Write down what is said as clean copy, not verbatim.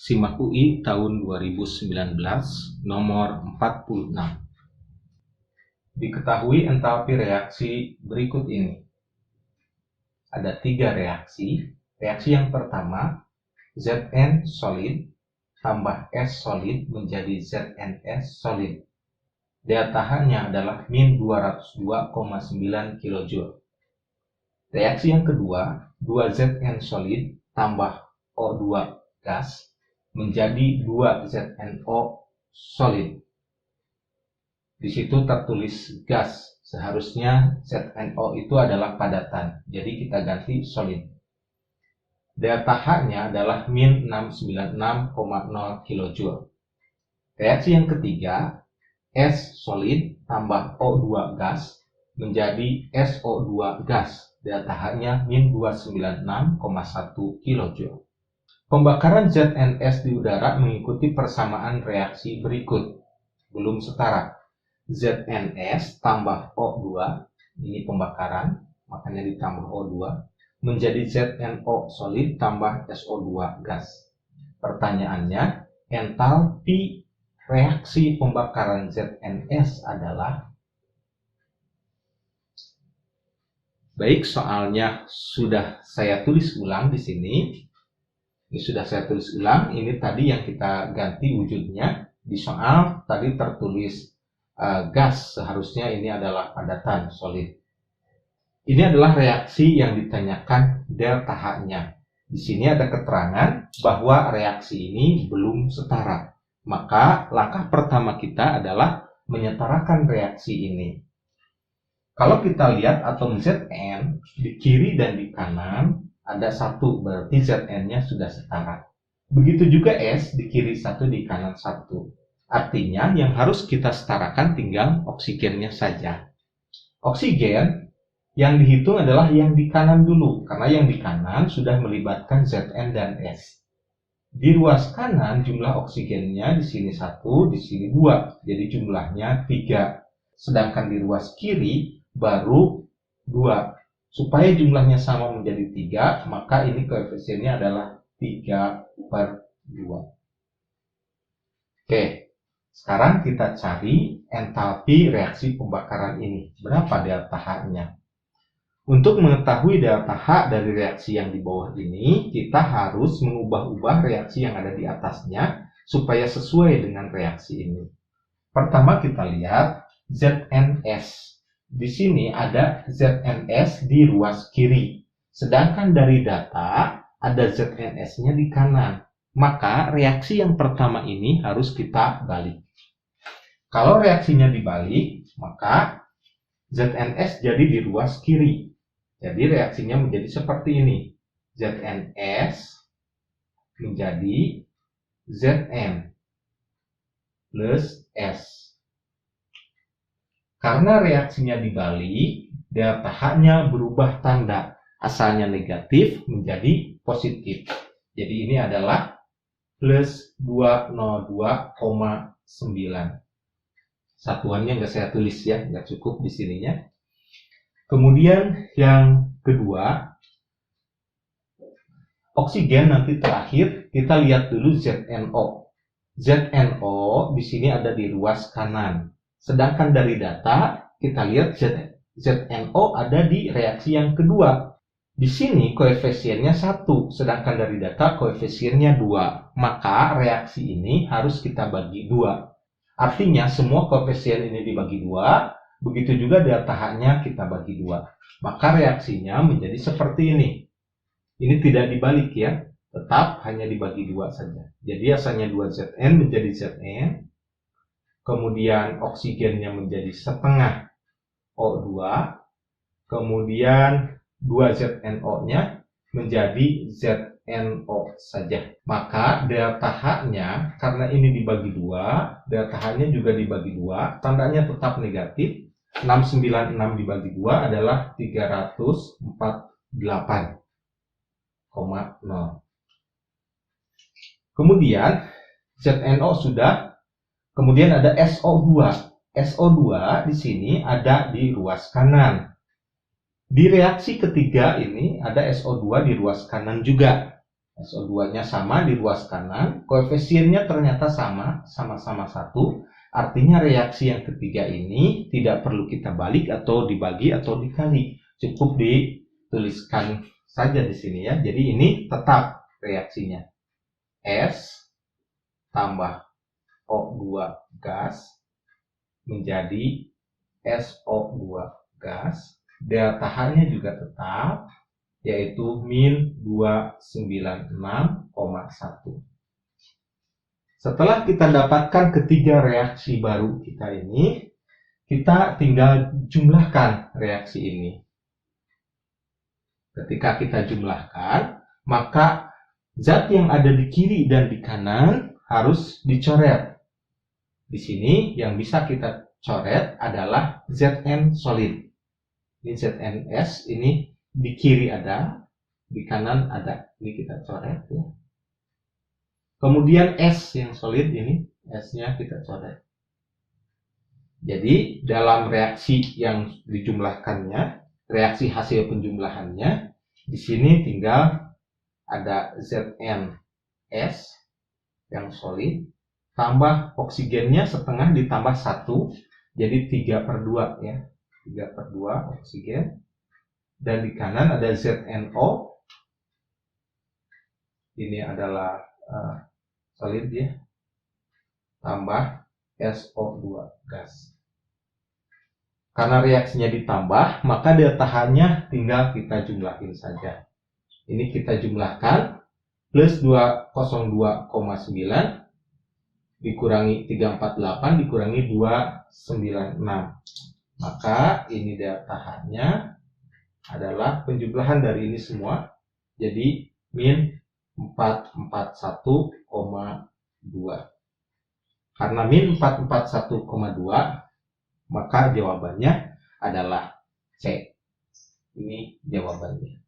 Simak UI tahun 2019 nomor 46. Diketahui entalpi reaksi berikut ini. Ada 3 reaksi. Reaksi yang pertama, Zn solid tambah S solid menjadi ZnS solid. Daya tahannya adalah min 202,9 kJ. Reaksi yang kedua, 2Zn solid tambah O2 gas menjadi 2ZnO solid. Di situ tertulis gas, seharusnya ZnO itu adalah padatan, jadi kita ganti solid. Daya tahannya adalah min 696,0 kJ. Reaksi yang ketiga, S solid tambah O2 gas menjadi SO2 gas. Daya tahannya min 296,1 kJ. Pembakaran ZnS di udara mengikuti persamaan reaksi berikut. Belum setara. ZnS tambah O2, ini pembakaran, makanya ditambah O2, menjadi ZnO solid tambah SO2 gas. Pertanyaannya, entalpi reaksi pembakaran ZnS adalah? Baik, soalnya sudah saya tulis ulang di sini. Ini sudah saya tulis ulang. Ini tadi yang kita ganti wujudnya. Di soal tadi tertulis gas, seharusnya ini adalah padatan solid. Ini adalah reaksi yang ditanyakan delta H-nya. Di sini ada keterangan bahwa reaksi ini belum setara. Maka langkah pertama kita adalah menyetarakan reaksi ini. Kalau kita lihat atom Zn di kiri dan di kanan ada 1, berarti Zn-nya sudah setara. Begitu juga S di kiri 1, di kanan 1. Artinya yang harus kita setarakan tinggal oksigennya saja. Oksigen yang dihitung adalah yang di kanan dulu, karena yang di kanan sudah melibatkan Zn dan S. Di ruas kanan jumlah oksigennya di sini 1, di sini 2, jadi jumlahnya 3. Sedangkan di ruas kiri baru 2. Supaya jumlahnya sama menjadi 3, maka ini koefisiennya adalah 3/2. Oke, sekarang kita cari entalpi reaksi pembakaran ini. Berapa delta H-nya? Untuk mengetahui delta H dari reaksi yang di bawah ini, kita harus mengubah-ubah reaksi yang ada di atasnya supaya sesuai dengan reaksi ini. Pertama kita lihat ZnS. Di sini ada ZnS di ruas kiri. Sedangkan dari data ada ZnS-nya di kanan. Maka reaksi yang pertama ini harus kita balik. Kalau reaksinya dibalik, maka ZnS jadi di ruas kiri. Jadi reaksinya menjadi seperti ini. ZnS menjadi Zn plus S. Karena reaksinya dibalik, delta H-nya berubah tanda. Asalnya negatif menjadi positif. Jadi ini adalah plus 202,9. Satuannya nggak saya tulis ya, nggak cukup di sininya. Kemudian yang kedua, oksigen nanti terakhir, kita lihat dulu ZnO. ZnO di sini ada di ruas kanan. Sedangkan dari data, kita lihat ZnO ada di reaksi yang kedua. Di sini koefisiennya 1, sedangkan dari data koefisiennya 2. Maka reaksi ini harus kita bagi 2. Artinya semua koefisien ini dibagi 2, begitu juga delta H-nya kita bagi 2. Maka reaksinya menjadi seperti ini. Ini tidak dibalik ya, tetap hanya dibagi 2 saja. Jadi asalnya 2Zn menjadi Zn. Kemudian oksigennya menjadi setengah O2, kemudian 2ZnO-nya menjadi ZnO saja. Maka delta H-nya, karena ini dibagi 2, delta H-nya juga dibagi 2, tandanya tetap negatif. 696 dibagi 2 adalah 348,0. Kemudian ZnO sudah. Kemudian ada SO2. SO2 di sini ada di ruas kanan. Di reaksi ketiga ini ada SO2 di ruas kanan juga. SO2-nya sama di ruas kanan, koefisiennya ternyata sama-sama 1. Artinya reaksi yang ketiga ini tidak perlu kita balik atau dibagi atau dikali. Cukup dituliskan saja di sini ya. Jadi ini tetap reaksinya. S tambah O2 gas menjadi SO2 gas. Delta H-nya juga tetap, yaitu min 296,1. Setelah kita dapatkan ketiga reaksi baru kita ini, kita tinggal jumlahkan reaksi ini. Ketika kita jumlahkan, maka zat yang ada di kiri dan di kanan harus dicoret. Di sini yang bisa kita coret adalah Zn solid. Ini ZnS, ini di kiri ada, di kanan ada. Ini kita coret ya. Kemudian S yang solid ini, S-nya kita coret. Jadi dalam reaksi yang dijumlahkannya, reaksi hasil penjumlahannya, di sini tinggal ada ZnS yang solid, tambah oksigennya setengah ditambah 1, jadi 3/2 ya. 3/2 oksigen. Dan di kanan ada ZnO, ini adalah solid ya, tambah SO2 gas. Karena reaksinya ditambah, maka delta H-nya tinggal kita jumlahin saja. Ini kita jumlahkan, plus 202,9 dikurangi 348 dikurangi 296. Maka ini delta H-nya adalah penjumlahan dari ini semua, jadi min 441,2. Karena min 441,2, maka jawabannya adalah C. Ini jawabannya.